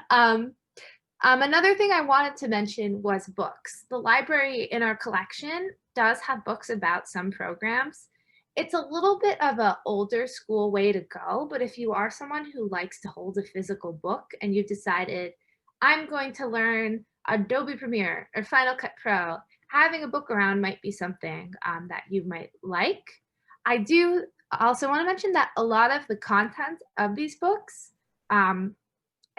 Another thing I wanted to mention was books. The library in our collection does have books about some programs. It's a little bit of an older school way to go, but if you are someone who likes to hold a physical book and you've decided, I'm going to learn Adobe Premiere or Final Cut Pro, having a book around might be something that you might like. I do also want to mention that a lot of the content of these books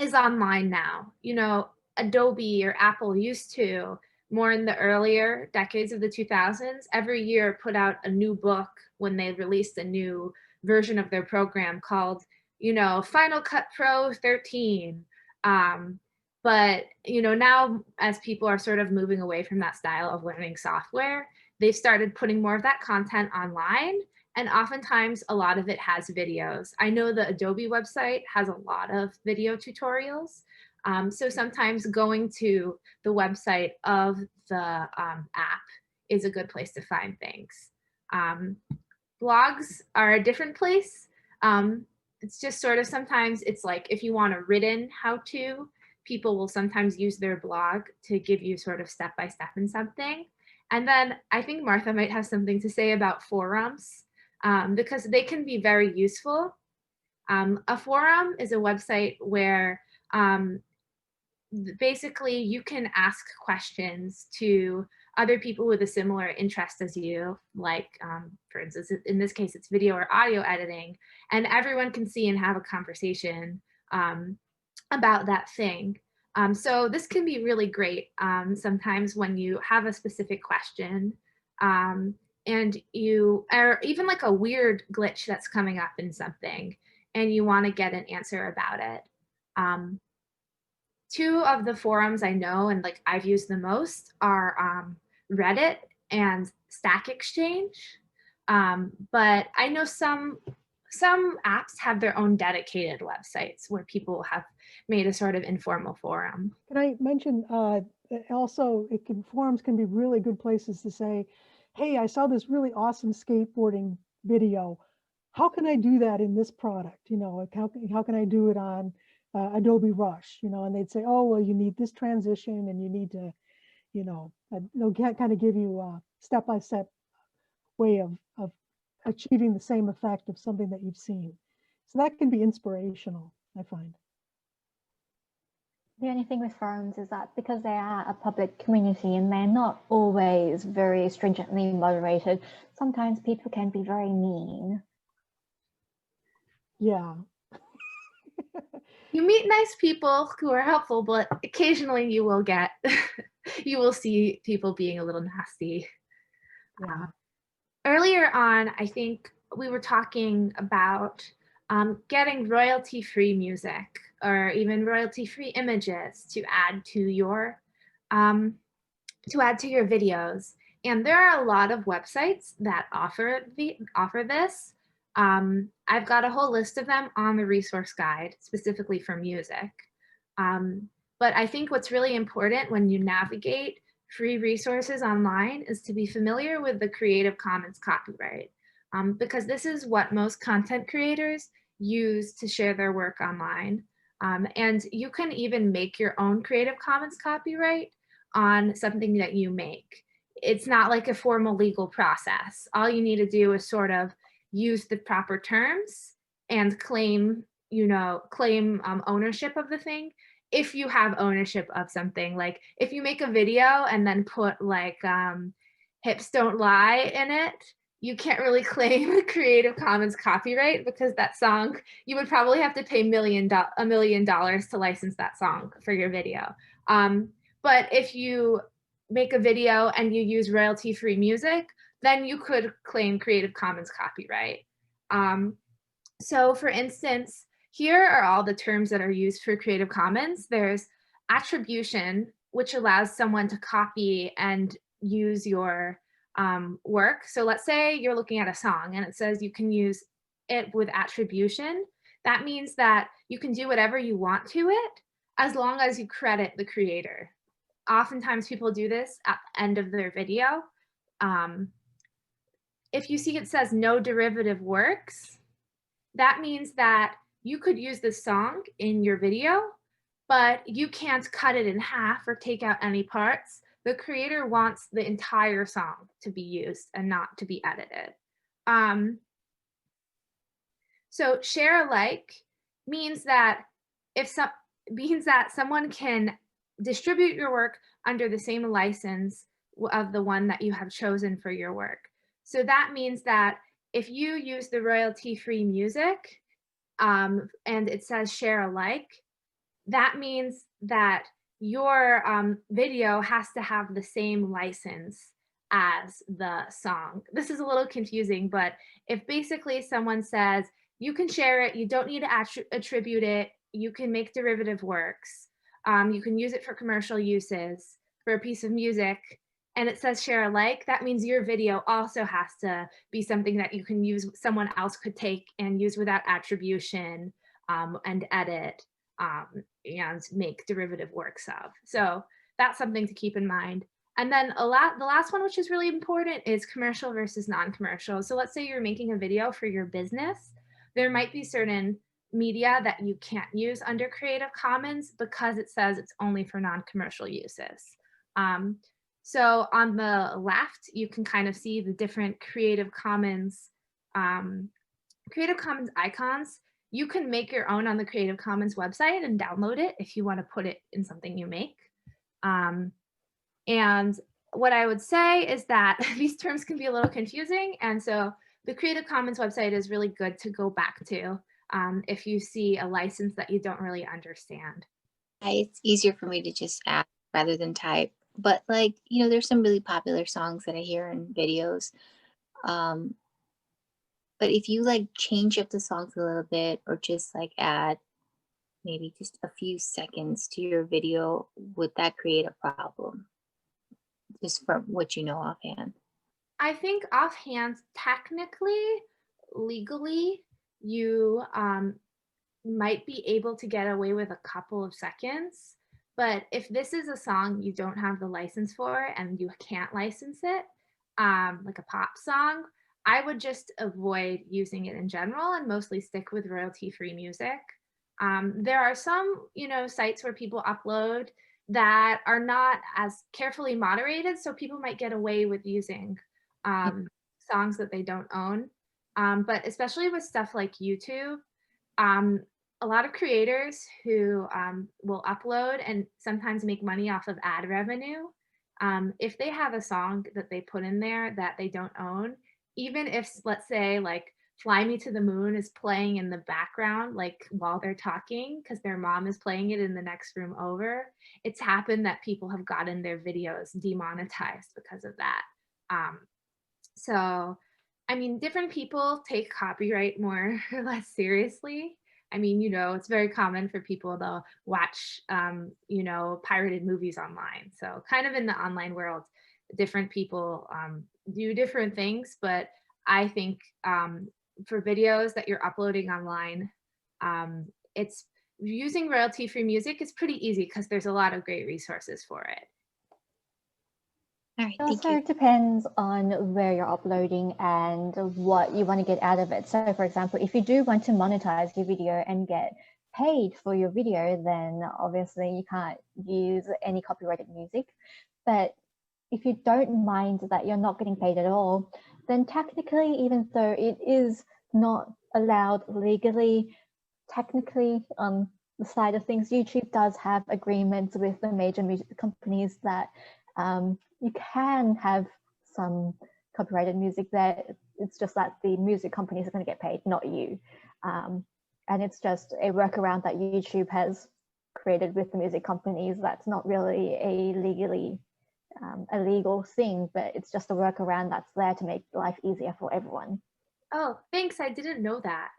is online now. You know, Adobe or Apple used to, more in the earlier decades of the 2000s, every year put out a new book when they released a new version of their program called, you know, Final Cut Pro 13. But, you know, now as people are sort of moving away from that style of learning software, they've started putting more of that content online. And oftentimes a lot of it has videos. I know the Adobe website has a lot of video tutorials. So sometimes going to the website of the app is a good place to find things. Blogs are a different place. It's just sort of sometimes it's like if you want a written how-to, people will sometimes use their blog to give you sort of step-by-step in something. And then I think Martha might have something to say about forums because they can be very useful. A forum is a website where basically you can ask questions to other people with a similar interest as you, like for instance, in this case, it's video or audio editing, and everyone can see and have a conversation about that thing. So this can be really great sometimes when you have a specific question and you, or even like a weird glitch that's coming up in something and you want to get an answer about it. Two of the forums I know and like I've used the most are Reddit and Stack Exchange. But I know some apps have their own dedicated websites where people have made a sort of informal forum. Can I mention also forums can be really good places to say, hey, I saw this really awesome skateboarding video. How can I do that in this product? You know, like how can I do it on Adobe Rush? You know, and they'd say, oh, well, you need this transition and you need to, you know, they'll kind of give you a step-by-step way of achieving the same effect of something that you've seen. So that can be inspirational, I find. The only thing with forums is that because they are a public community and they're not always very stringently moderated, sometimes people can be very mean. Yeah. You meet nice people who are helpful, but occasionally you will get, you will see people being a little nasty. Yeah. Earlier on, I think we were talking about getting royalty-free music or even royalty-free images to add to your videos. And there are a lot of websites that offer this. I've got a whole list of them on the resource guide specifically for music. But I think what's really important when you navigate free resources online is to be familiar with the Creative Commons copyright, because this is what most content creators use to share their work online. And you can even make your own Creative Commons copyright on something that you make. It's not like a formal legal process. All you need to do is sort of use the proper terms and claim ownership of the thing. If you have ownership of something, like if you make a video and then put like hips don't lie in it, you can't really claim Creative Commons copyright because that song, you would probably have to pay $1 million to license that song for your video. But if you make a video and you use royalty-free music, then you could claim Creative Commons copyright. So for instance, here are all the terms that are used for Creative Commons. There's attribution, which allows someone to copy and use your work. So let's say you're looking at a song and it says you can use it with attribution. That means that you can do whatever you want to it as long as you credit the creator. Oftentimes people do this at the end of their video. If you see it says no derivative works, that means that you could use this song in your video, but you can't cut it in half or take out any parts. The creator wants the entire song to be used and not to be edited. So share alike means that someone can distribute your work under the same license of the one that you have chosen for your work. So that means that if you use the royalty-free music and it says share alike, that means that your video has to have the same license as the song. This is a little confusing, but if basically someone says, you can share it, you don't need to attribute it, you can make derivative works, you can use it for commercial uses, for a piece of music, and it says share alike, that means your video also has to be something that you can use, someone else could take and use without attribution and edit and make derivative works of. So that's something to keep in mind. And then the last one, which is really important, is commercial versus non-commercial. So let's say you're making a video for your business. There might be certain media that you can't use under Creative Commons because it says it's only for non-commercial uses. So on the left, you can kind of see the different Creative Commons icons. You can make your own on the Creative Commons website and download it if you want to put it in something you make. And what I would say is that these terms can be a little confusing. And so the Creative Commons website is really good to go back to if you see a license that you don't really understand. It's easier for me to just ask rather than type. But like, you know, there's some really popular songs that I hear in videos. But if you like change up the songs a little bit or just like add maybe just a few seconds to your video, would that create a problem? Just from what you know offhand. I think offhand, technically, legally, you might be able to get away with a couple of seconds. But if this is a song you don't have the license for and you can't license it, like a pop song, I would just avoid using it in general and mostly stick with royalty-free music. There are some, sites where people upload that are not as carefully moderated, so people might get away with using songs that they don't own. But especially with stuff like YouTube, a lot of creators who will upload and sometimes make money off of ad revenue. If they have a song that they put in there that they don't own, even if, let's say, like Fly Me to the Moon is playing in the background, like while they're talking, because their mom is playing it in the next room over, it's happened that people have gotten their videos demonetized because of that. So, I mean, different people take copyright more or less seriously. I mean, it's very common for people to watch, pirated movies online. So kind of in the online world, different people do different things. But I think for videos that you're uploading online, it's using royalty-free music is pretty easy because there's a lot of great resources for it. All right, It thank also you. depends on where you're uploading and what you want to get out of it. So for example, if you do want to monetize your video and get paid for your video, then obviously you can't use any copyrighted music. But if you don't mind that you're not getting paid at all, then technically, even though it is not allowed legally, technically on the side of things, YouTube does have agreements with the major music companies that you can have some copyrighted music there. It's just that the music companies are going to get paid, not you. And it's just a workaround that YouTube has created with the music companies. That's not really a legal thing, but it's just a workaround that's there to make life easier for everyone. Oh, thanks. I didn't know that.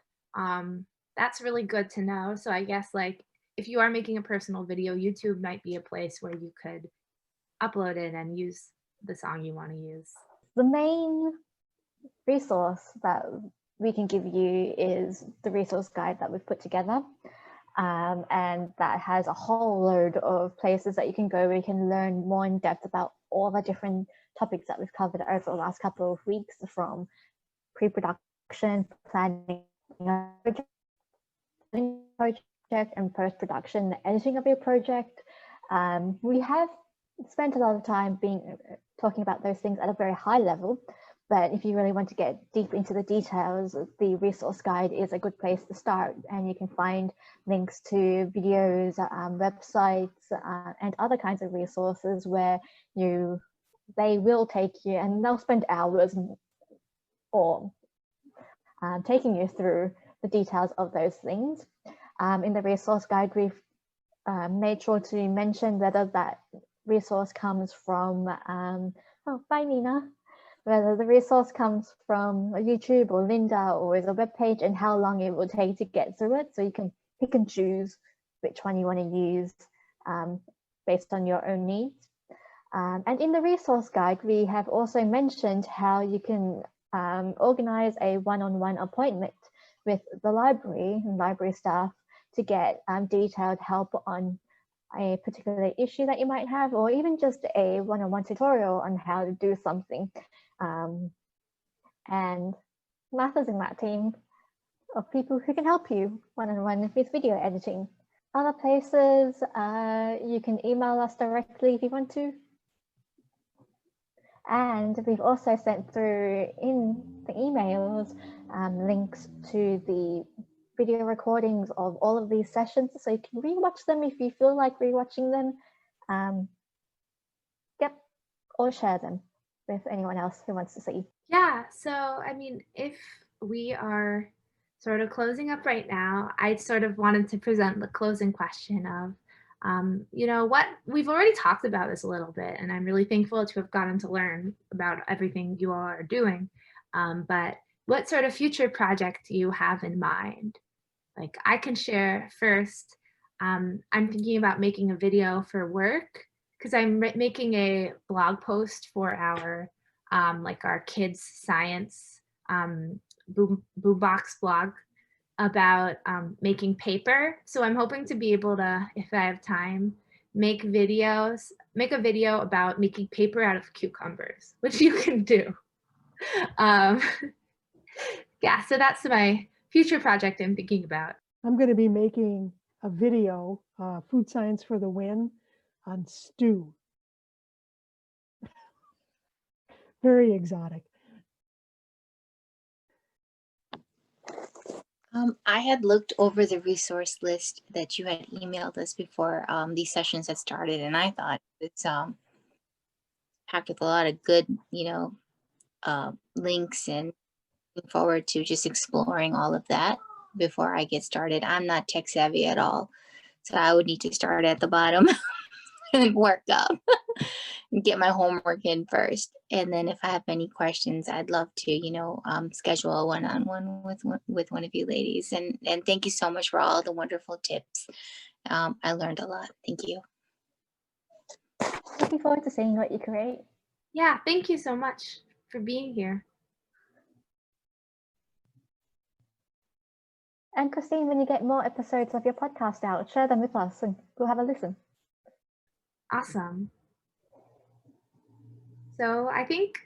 That's really good to know. So I guess like if you are making a personal video, YouTube might be a place where you could upload it and use the song you want to use. The main resource that we can give you is the resource guide that we've put together. And that has a whole load of places that you can go where you can learn more in depth about all the different topics that we've covered over the last couple of weeks, from pre-production, planning project, and post-production, the editing of your project. We have spent a lot of time talking about those things at a very high level, but if you really want to get deep into the details, the resource guide is a good place to start, and you can find links to videos, websites, and other kinds of resources where they will take you, and they'll spend hours or taking you through the details of those things. In the resource guide, we've made sure to mention whether that resource comes from, oh, bye Nina, whether the resource comes from YouTube or Lynda or is a web page, and how long it will take to get through it. So you can pick and choose which one you want to use based on your own needs. And in the resource guide, we have also mentioned how you can organize a one-on-one appointment with the library and library staff to get detailed help on a particular issue that you might have, or even just a one-on-one tutorial on how to do something. And Martha's in that team of people who can help you one-on-one with video editing. Other places, you can email us directly if you want to. And we've also sent through in the emails links to the video recordings of all of these sessions, so you can rewatch them if you feel like rewatching them. Yep, or share them with anyone else who wants to see. Yeah, so I mean, if we are sort of closing up right now, I sort of wanted to present the closing question of, what we've already talked about this a little bit, and I'm really thankful to have gotten to learn about everything you all are doing. But what sort of future project do you have in mind? Like, I can share first. I'm thinking about making a video for work because I'm making a blog post for our our kids science boombox blog about making paper. So I'm hoping to be able to, if I have time, make a video about making paper out of cucumbers, which you can do. Yeah, so that's my future project I'm thinking about. I'm going to be making a video, Food Science for the Win, on stew. Very exotic. I had looked over the resource list that you had emailed us before these sessions had started, and I thought it's packed with a lot of good, links, and looking forward to just exploring all of that before I get started. I'm not tech savvy at all, so I would need to start at the bottom and work up and get my homework in first. And then if I have any questions, I'd love to, schedule a one-on-one with one of you ladies. And thank you so much for all the wonderful tips. I learned a lot. Thank you. Looking forward to seeing what you create. Yeah, thank you so much for being here. And Christine, when you get more episodes of your podcast out, share them with us and we'll have a listen. Awesome. So I think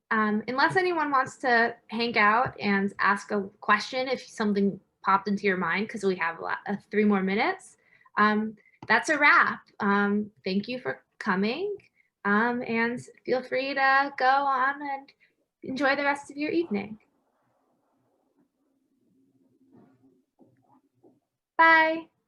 unless anyone wants to hang out and ask a question, if something popped into your mind, because we have 3 more minutes, that's a wrap. Thank you for coming, and feel free to go on and enjoy the rest of your evening. Bye.